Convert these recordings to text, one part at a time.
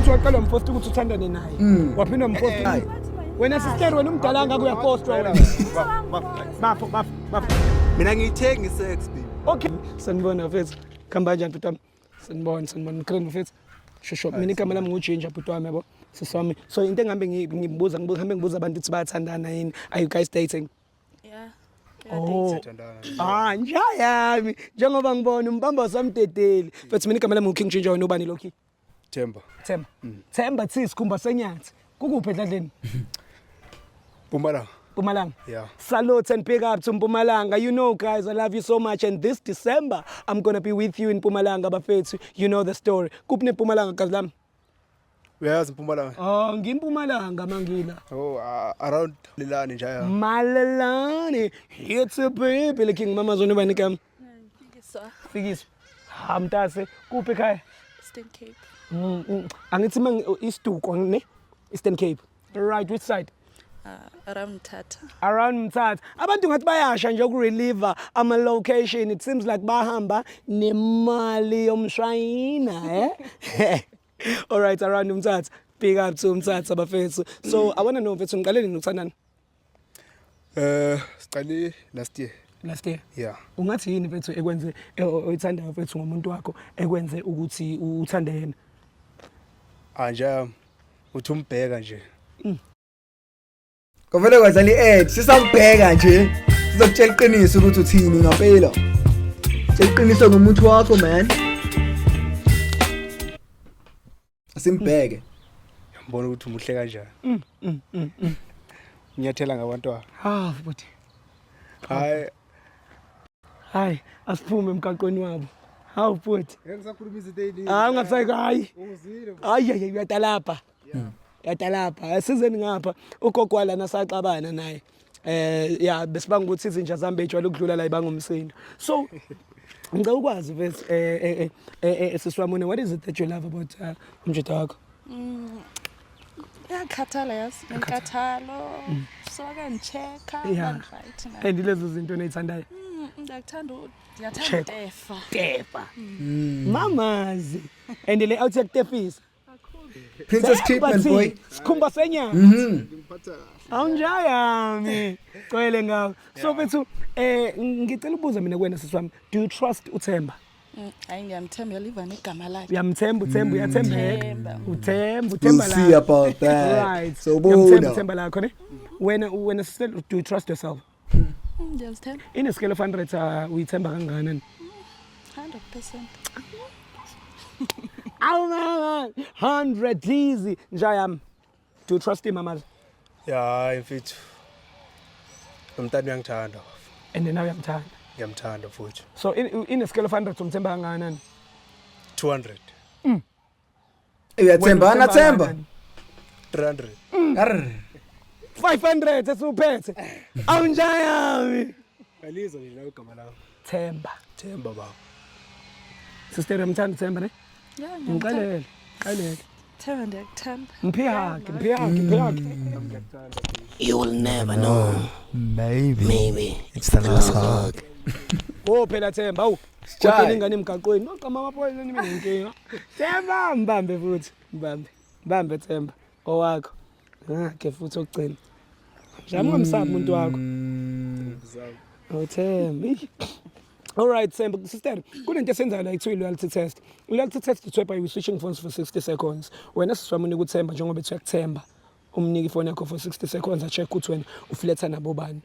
ukuthi waqala umpost ukuthi uthandane naye waphinda umpost wena sister wena umdalanga kuyapost wena bafo mina ngiyithenga isex baby. Okay sanibona mfethu khamba kanjani butwami sanibona kreni mfethu shosho mina igama lami nguJinja butwami yabo siswami so into engihambe ngibuza abantu ukuthi bayathandana yini are you guys dating? Njayami njengoba ngibona umbamba samdedeli futhi mina igama lami nguKing Jinja wena ubani lokhi? Themba sikhumba senyathi kukuphi edladleni? Mpumalanga. Yeah. Salute and big up to Mpumalanga. You know guys, I love you so much and this December I'm going to be with you in Mpumalanga bafethu. You know the story. Kuphi neMpumalanga gazi lami? Uyazi Mpumalanga? Oh, ngimpumalanga mangila. Oh, around Malelane njaya. Malelane. It's a baby looking mama zona bani kam? Fikiswa. Hamtase kuphi ekhaya? Eastern Cape. Angithi istuko ne? Eastern Cape. Right, which side? Around Mthatha. Around Mthatha. Abantu ngathi bayasha nje ukurelieve ama location. It seems like bahamba nemali yomshayina, All right, around Mthatha. Big up to Mthatha bafethu. So, I want to know mfethu ngiqaleni nokuthandana. Siqale last year. Last year? Yeah. Ungathi yini mfethu ekwenze oyithanda mfethu ngomuntu wakho ekwenze ukuthi uthande yena? Anja uthi umbheka nje. Kuvele kwazali sisambheka nje. Sizokutshela iqiniso ukuthi uthini ngempela. Tshela iqiniso ngomuntu wakho man. Asimbheke. Ngibona ukuthi umuhle kanjani. Unyathela ngabantwana. Futhi. Hayi, asiphume emgaqweni wabo. Futhi. Ngisakhuluma izinto eziningi. Ungasayika hayi. Ungizile. Hayi uyatalapha. Yatalapha asizeni ngapha ugogo walana saxabana naye besibanga ukuthi izinja zambe ejwayele ukudlula la ibangumsindo so ngicela ukwazi vese siswamune what is it that you love about umjida wakho? Yakhathala yasi inkathalo so kangichecka right and lezo zinto nezithandayo ngiyathanda tefa mamazi and le out yakutefisa Princess Treatment boy. Sikhumba senyama. Awunjayami. Cwele ngawo. So bethu ngicela ubuza mina kuwena siswami. Do you trust uThemba? Hayi ngiyamthemba liva negama lakhe. Uyamthemba uyathembeka. Uthemba We'll la. see about that. Right. So bona. Uthemba lakho ne? When still do you trust yourself? Ngiyazithemba. In a scale of 100 uyithemba kangakanani? 100%. Oh man, 100 easy. Njayam. Do you trust him, mama? Yeah, mfethu. Umntana uyangithanda. And then now uyamthanda. Ngiyamthanda futhi. So in a scale of 100 umthemba kangakanani? 200. Uyathemba anathemba. 300. 500 esuphethe. Awunjayami. Alizo nje la igama lawo. Themba baba. Sister yamthanda Themba ne? Yeah, Ngiqalele. Themba ndiyakuthanda. Mphiyake. You will never know. Maybe it's the last hug. Phela Themba awu. Kodwa ingane emgaqweni. Noqama amaphoyisa nimi nenkinga. Themba mbambe futhi. Mbambe Themba. Owakho. Ke futhi okugcina. Jamngamsaba umuntu wakho. Themba. All right, Themba, sister, kunento esenzayo la ithiwa loyalty test. Loyalty test ithwe by switching phones for 60 seconds. Wena siswamuni kuThemba njengoba ethi uyakuthemba. Umniki ifoni yakho for 60 seconds a-check ukuthi wena ufletha nabo bani.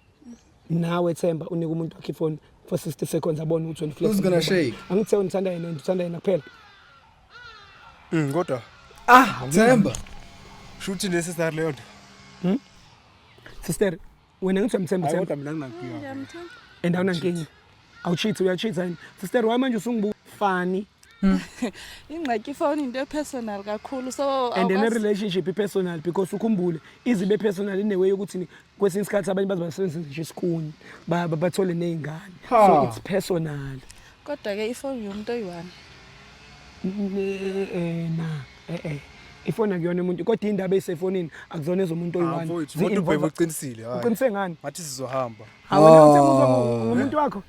Nawe Themba unika umuntu wakhe ifoni for 60 seconds abone ukuthi wena ufletha. Who's gonna shake? Angithe uthanda yena kuphela. Kodwa. Themba. Shuthi necessary leyo nto. Sister, wena ngithi uyamthemba Themba. Kodwa mina nginankinga. Ngiyamthemba. And awunankinga. Uyacheat yini? Sister, why manje usungibuka funny? Ingxaki ifoni into personal kakhulu so and then a relationship personal because ukhumbule izibe personal in a way ukuthi kwesinye isikhathi abanye bazibasebenzisa nje isikhuni bathole nezingane so it's personal kodwa ke ifoni yomuntu oyi1 ifoni akuyona umuntu kodwa indaba esefonini akuzona ezomuntu oyi-1 mfowethu kodwa ubheke uqinisile hayi uqiniseke ngani ngathi sizohamba wena uthenguzwa ngumuntu wakho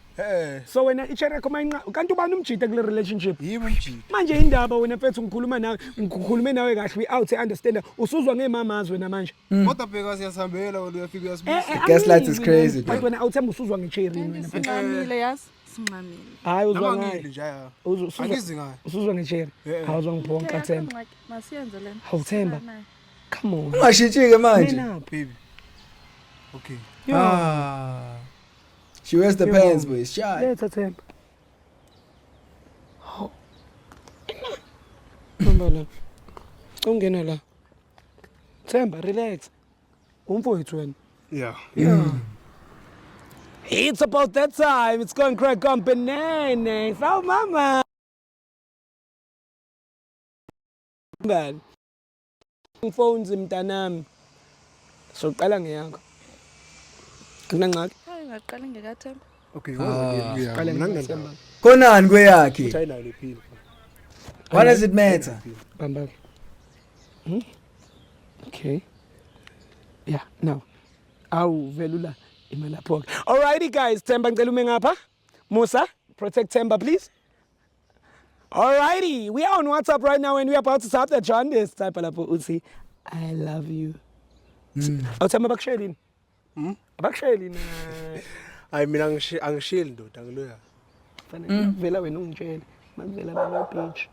so wena i-cherry yakho mayinqa kanti ubani umjida kule relationship yimi umjidi manje indaba wena mfethu ngikhulume nawe kahle we-out e-understand usuzwa ngey'mamazi wena manje kodwa bheka siyasihambela wena uyafika uyasibuza Gaslight is crazy, but wena awuthemba usuzwa nge-cherry wena sinqamile yazi sinqamile hayi uzwa noma ngayo ngidle nje ya Uzwa- angizi ngayo usuzwa nge-cherry awuzwa ngiphonka Themba masiyenze lento Themba come on ungashintshi-ke manje Nenaphi? baby okay she wears the pants boy it's shy letha Themba hamba la ungena la Themba relax umfowethu wena yeah It's about that time. It's going crack on banana. So mama. Man. Phones mntanami. So qala ngeyakho. Kunangxaki? hayi ngaqala ngekathemba okay Qala mina ngithemba. khonani kweyakhe nginayo lephini what does it matter Bamba. Okay. Yeah, now. Awu velula imalapho. Alrighty guys, Themba ngicela ume ngapha. Musa, protect Themba please. Alrighty, we are on WhatsApp right now and we are about to start the journey. Type lapho uthi I love you. Awuthemba bakushayelini? Abakushayelini. hayi mina angishili ndoda ngiloya Fanele vela wena ungitshele. Makuvela balo page.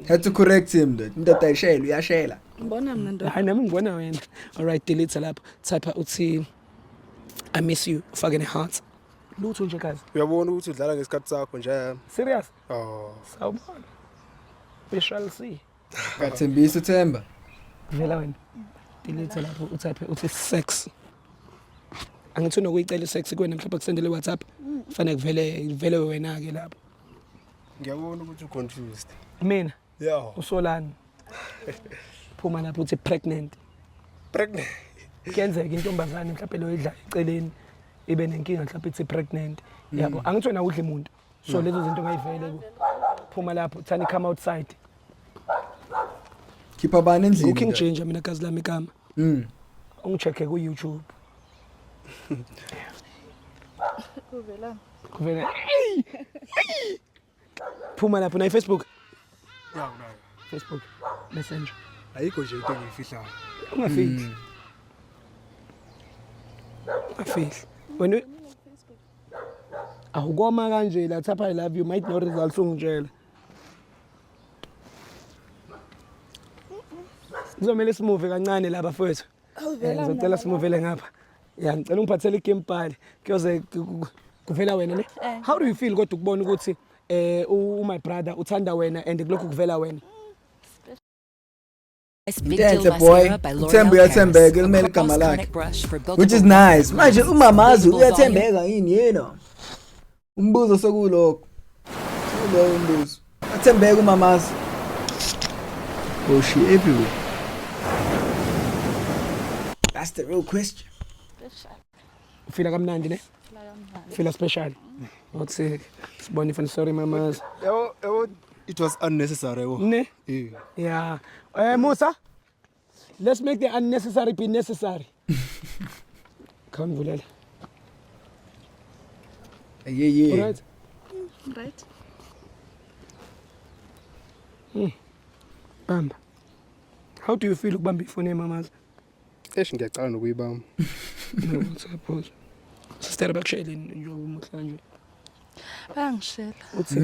had to correct him indoda ayishayela uyashayela ngibona mina ndoda Hayi nami ngibona wena. Alright, delete lapho. Type uthi I miss you. Ufake ne-heart. Lutho nje kazi. uyabona ukuthi udlala ngesikhathi sakho nje Serious? oh Sawubona. We shall see. kathembisa uthemba Vela wena. Delete lapho utype uthi sex. Angithi unokuyicela sex kuwena mhlawumbe kusendele WhatsApp. Fanele kuvele wena ke lapho. ngiyabona ukuthi u-confused Mina yeah usolani. Phuma lapho uthi pregnant. pregnant Kuyenzeka intombazane mhlawumbe lo idla eceleni ibe nenkinga mhlawumbe ithi pregnant. Yabo angithi wena udle umuntu. So lezo zinto ngayivele ku. Phuma lapho thani come outside. khipha bani endlini Cooking change mina gazi lami igama. Ungichecke ku YouTube. kuvelana Kuvela. Phuma lapho na Facebook. yeah unayo Facebook Messenger. ayikho nje into engiyifihlayo Ungafihli. Ungafihli. Wena awukoma kanje la thapha I love you might no results ungitshela. Kuzomela simove kancane lapha mfowethu. Ngizocela simovele ngapha. Ya ngicela ungiphathele igame pad kuyoze kuvela wena ne. How do you feel kodwa ukubona ukuthi my brother uthanda wena and kulokhu kuvela wena? Ntenhle boy uthemba uyathembeka elimele igama lakhe which is nice manje umamazi uyathembeka yini yena umbuzo sokulokho lowo umbuzo athembeka umamazi oh she everywhere that's the real question Ufila kamnandi ne? Feel special. Uthi sibone fan sorry mamazi. yabo it was unnecessary yabo Ne? yeah Yeah. Musa, let's make the unnecessary be necessary. Come, Vulele. yeah All right? right Bamba. How do you feel ukubamba ifoni mamazi? ngiyacala nokuyibamba No, suppose. Sister bakushayelini nje umuhla nje. bangishela Uthi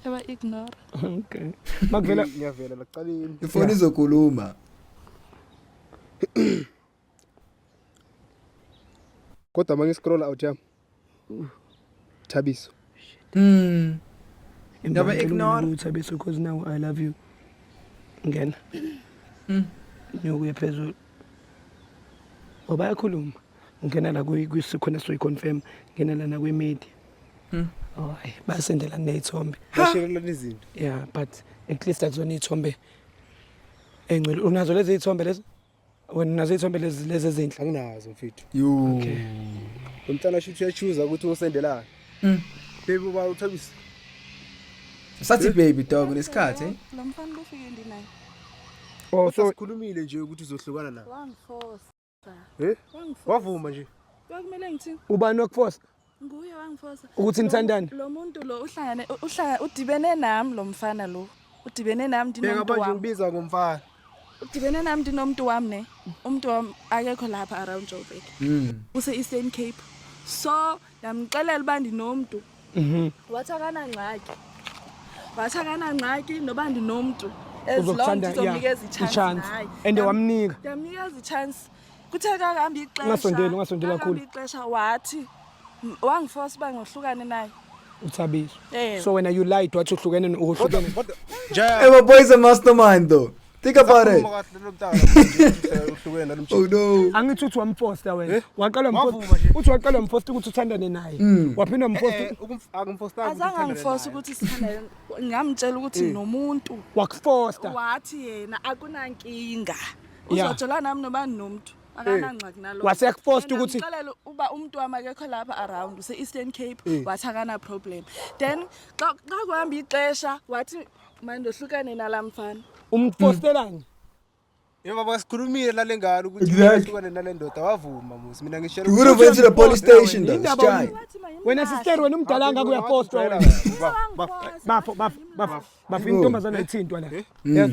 eba ignore okay. Makuvela ngiyavela laqaleni ifoni izokhuluma kodwa manje scroll out yami Thabiso Never ignore. Thabiso because now I love you. Ngena. Nyokuya phezulu. Obayakhuluma. Ngena la kuyikhona so confirm ngena la na kwe media. Oh, basendela nezithombe. bashirelela izinto Yeah, but at least akuzona izithombe engcwele. Unazo lezi izithombe lezi? Wena unazo izithombe lezi ezinhle. anginazo mfethu yo Okay. umntana shothi uyachoose ukuthi usendelana baby uba uThabiso sathi baby dog lesikhathi lo mfana kufike ndinayo Oh so sikhulumile nje ukuthi uzohlukana naye. Wangiforce. Wangiforce. Wavuma nje. Kwakumele ngithini? ubani wakuforce Nguye wangiforce. ukuthi nithandane? Lo muntu lo udibene nami lo mfana lo. Udibene nami Beka ndinomuntu manje wami. ngibiza ngomfana. Udibene nami ndinomuntu wami ne. Umuntu wami akekho lapha around Joburg. Use Eastern Cape. So yamxelela uba ndinomuntu. Wathakana ngxaki noba ndinomuntu. As long Uzokuthanda, uzonikeza yeah, ichance. and wamnika Yamnikeza ichance. Kuthe kakahamba ixesha. Ungasondeli kakhulu. Ixesha wathi wangiforce uba ngohlukane naye. uThabiso. Eh. So when you lied wathi uhlukene uhlukene Hey, my boy's a mastermind though. Think about it. Uhlukene nalomjinji. Oh no. angithi uthi wamposta wena waqala Wavuma nje. uthi waqala umposta ukuthi uthandane naye waphinda umposta Akumfostanga Azangangiforce ukuthi sithandane. Ngamtshela ukuthi nomuntu. wakufosta Wathi yena akunankinga. Yeah. Uzojola nami nobani nomuntu. Akanangxaki nalo. Wasekuforce ukuthi ngicela uba umuntu wami akekho lapha around use Eastern Cape wathi akana problem. Then xa kuhamba ixesha wathi manje ohlukane nalamfana. umpostelani Yebo baba sikhulumile nale ngalo ukuthi Exactly. uhlukane nale ndoda wavuma musi mina ngishela You would have went to the police station though. Indaba Shy. wena sister wena umdala anga kuyapostwa wena bafika intombazana ayithintwa la yes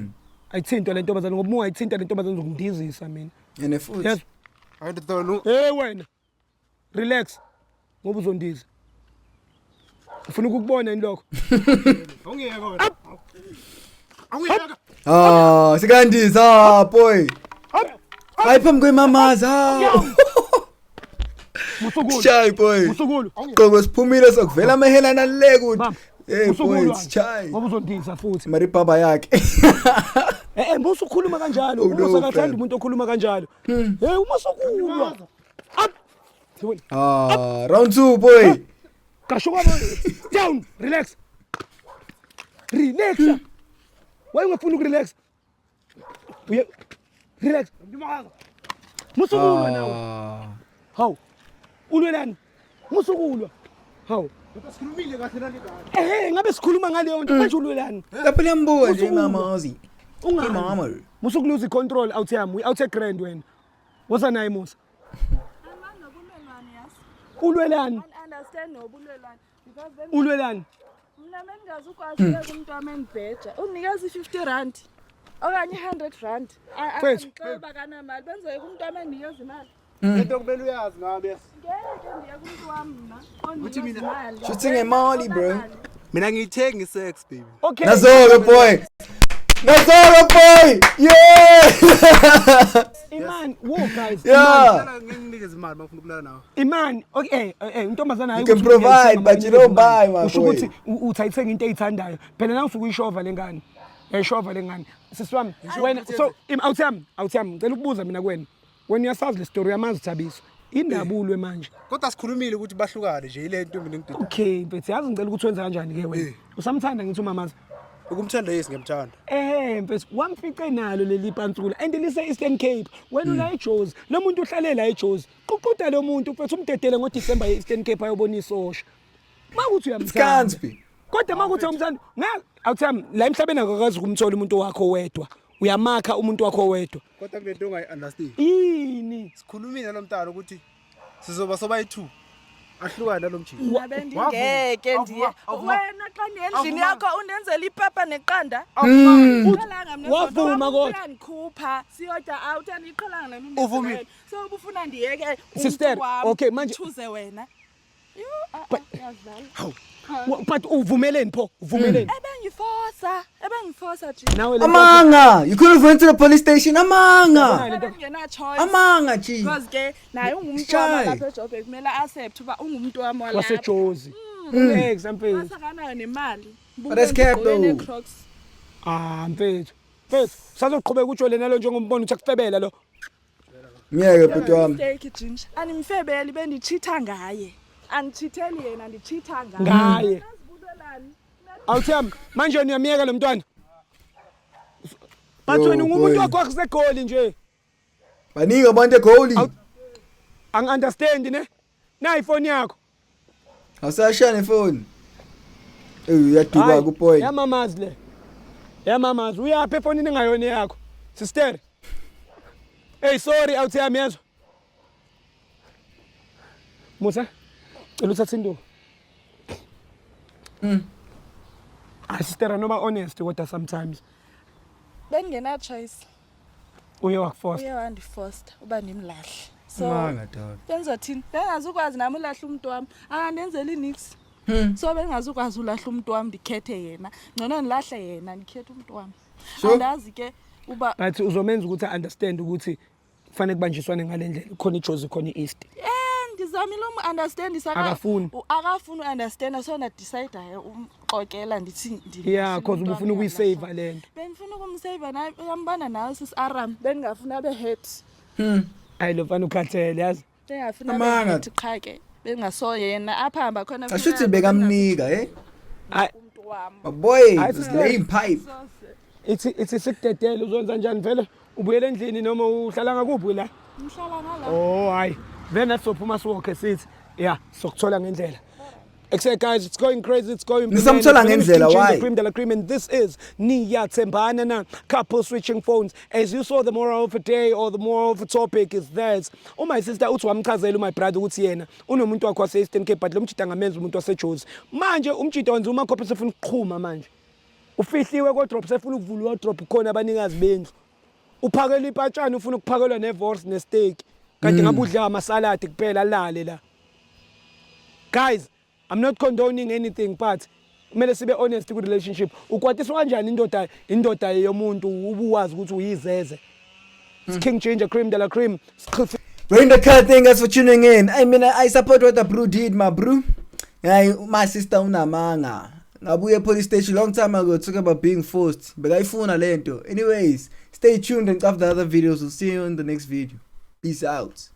ayithintwa le ntombazana ngoba ungayithinta le ntombazana uzongidizisa mina And the food. yes ayindodolo hey wena relax ngoba uzondiza ufuna ukubona yini lokho awungiyeka wena awungiyeka Ah, sikandisa boy. Hayi phambi kwemamaza. musukulu Shy boy. musukulu Qoko siphumile sokuvela amahelana le kuthi. Bam, Hey boy, musukulu it's shy. ngoba uzondiza futhi Mari baba yakhe. mbuso ukhuluma kanjalo Oh, no, usakathanda friend. umuntu okhuluma kanjalo hey uma sokulwa up Ah, round 2 boy. kashuka down relax why ungafuna ukurelax uye relax musukulwa nawe Ah. hawu ulwelani musukulwa hawu sikhulumile kahle nale ngalo ngabe sikhuluma ngaleyo nto manje ulwelani Lapha lembuza nje Usukulwa. mamazi. ungani Mama. musukuluza icontrol out yami we out grand wena wosa naye musa Nobulelwane yasi. ulwelani Understand nobulelwane because then ulwelani mina mengazukwazi umuntu wami engibheja. Unikeza i50 okanye i100. Mfethu. Angixeba kana mali benze umuntu wami enginikeza imali. into kumele uyazi ngami yes Ngeke ndiye kumuntu wami mina. Uthi mina Shooting a Molly, bro. mina ngiyithenga isex baby okay Nazolo boy. Nazolo boy. Yeah. imani wo guys Yeah. Ngicela nginikeze imali mafuna ukulala nawe imani okay intombazana hayi You can ukuthi uyayithenga provide, but you don't buy, my usho boy. ukuthi uthayithenga into eyithandayo phela na usuke uyishova lengane yayishova lengane sisiwami wena so awuthami ngicela ukubuza mina kuwena wena uyasazi le story yamazi Thabiso indabulwe manje kodwa sikhulumile ukuthi bahlukane nje ile nto mina ngidida okay mfethu yazi ngicela ukuthi wenze kanjani ke wena usamthanda ngithi umamazi ukumthanda yesi ngiyamthanda mfethu wamfice nalo leli phantsula and lise Eastern Cape wena ula eJozi lo muntu uhlale la eJozi ququda lo muntu mfethu umdedele ngoDecember eEastern Cape ayobona isosha makuthi uyamthanda Scansby. kodwa makuthi umthanda awuthami la emhlabeni akakazi ukumthola umuntu wakho wedwa uyamakha umuntu wakho wedwa kodwa kule nto ungayi-understand yini sikhulumile nalomntana ukuthi sizoba sobayi-2 ahlukane nalomjinji ngeke ndiye. Wena xa ndiyendlini yakho undenzela ipapa neqanda. Wavuma kodwa. Uyandikhupha siyodwa out andiqhelanga nami. Uvumile. So ubufuna ndiyeke Sister, okay, manje- thuze wena. Yazala. but uvumeleni pho uvumeleni Ebengiforsa nje. nawe le Amanga. You could have went to the police station. Amanga. Ngena choice. Amanga chi. Because ke naye ungumuntu Shy. wami lapha eJoburg kumele accept uba ungumuntu wami walapha. waseJozi example Wasakanayo nemali. that's cap though. Crocs. mfethu sazoqhubeka utsho lena lo njengombona uthi akufebela lo Ngeke bhuti wami. Mistake Ginger. Animfebeli bendichitha ngaye. Andichitheli yena ndichitha ngaye. ngaye Nasibulelani. awuthami manje niyamiyeka lo mntwana but Yo, wena ungumuntu boy. wakho akusegoli nje Baningi abantu egoli. angi-understand ne na ifoni yakho Awusashaya phone. Uyaduka ku boy. yamamazi le yamamazi uyaphi efonini engayona yakho Sister. Hey, sorry, awuthi yami yezwa. Musa, cela uthathe induku. Sister, noma honest kodwa sometimes. Bengena choice. Uye wakuforce. Uye wandiforced uba ndimlahle. So Manga dog. benzothini? Bengazukwazi nami ulahla umuntu wami. Akandenzeli nix. So bengazukwazi ulahla umuntu wami ndikhethe yena. Ngcono nilahle yena ndikhethe umuntu wami. Andazi ke uba Bathi uzomenza ukuthi understand ukuthi kufanele kubanjiswane ngalendlela. Khona ichozi khona iEast. ndizamile understand Akafuni. akafuni understand so na decide umxokela ndithi Yeah, because ubufuna ukuyisave lento. Bengifuna ukumsave naye uyambana nawe sis Aram bengafuna be hurt. Hayi lo mfana ukhathele yazi. Bengafuna Amanga. be hurt qhake bengaso yena apha hamba khona Ashuthi bekamnika Hayi umuntu wami. My boy, Hayi, this sister. lame pipe. Ithi sikudedele uzwenza njani vele? Ubuyele endlini noma uhlala ngakuphi la? Ngihlala ngala. Oh hayi. Then sophuma siwalk sithi yeah sokuthola ngendlela. Except guys, it's going crazy, it's going Nisamthola ngendlela, why? Cream de la cream, and this is Nia Tembana na couple switching phones. As you saw, the moral of the day or the moral of the topic is that my sister uthi wamchazela my brother ukuthi yena unomuntu wakho wase Eastern Cape but lo mtshita ngamenza umuntu waseJozi. Manje umtshita wenza uma khophe sefuna ukuqhuma manje. Ufihliwe ko drop sefuna ukuvula drop khona abanikazi bendlu. Uphakela ipatshana ufuna ukuphakelwa nevorce nesteak. Kanti ngabe udla amasaladi kuphela lale la. Guys, I'm not condoning anything but kumele sibe honest ku relationship. Ukwatiswa kanjani indoda yomuntu ubuwazi ukuthi uyizeze. It's King Ginger Cream de la Cream. Bring the cut, thank us for tuning in. I mean, I support what the bro did, my bro. Yeah, my sister unamanga. Ngabuye police station long time ago talking about being forced. But I phone lento. Anyways, stay tuned and after the other videos. We'll see you in the next video. Peace out.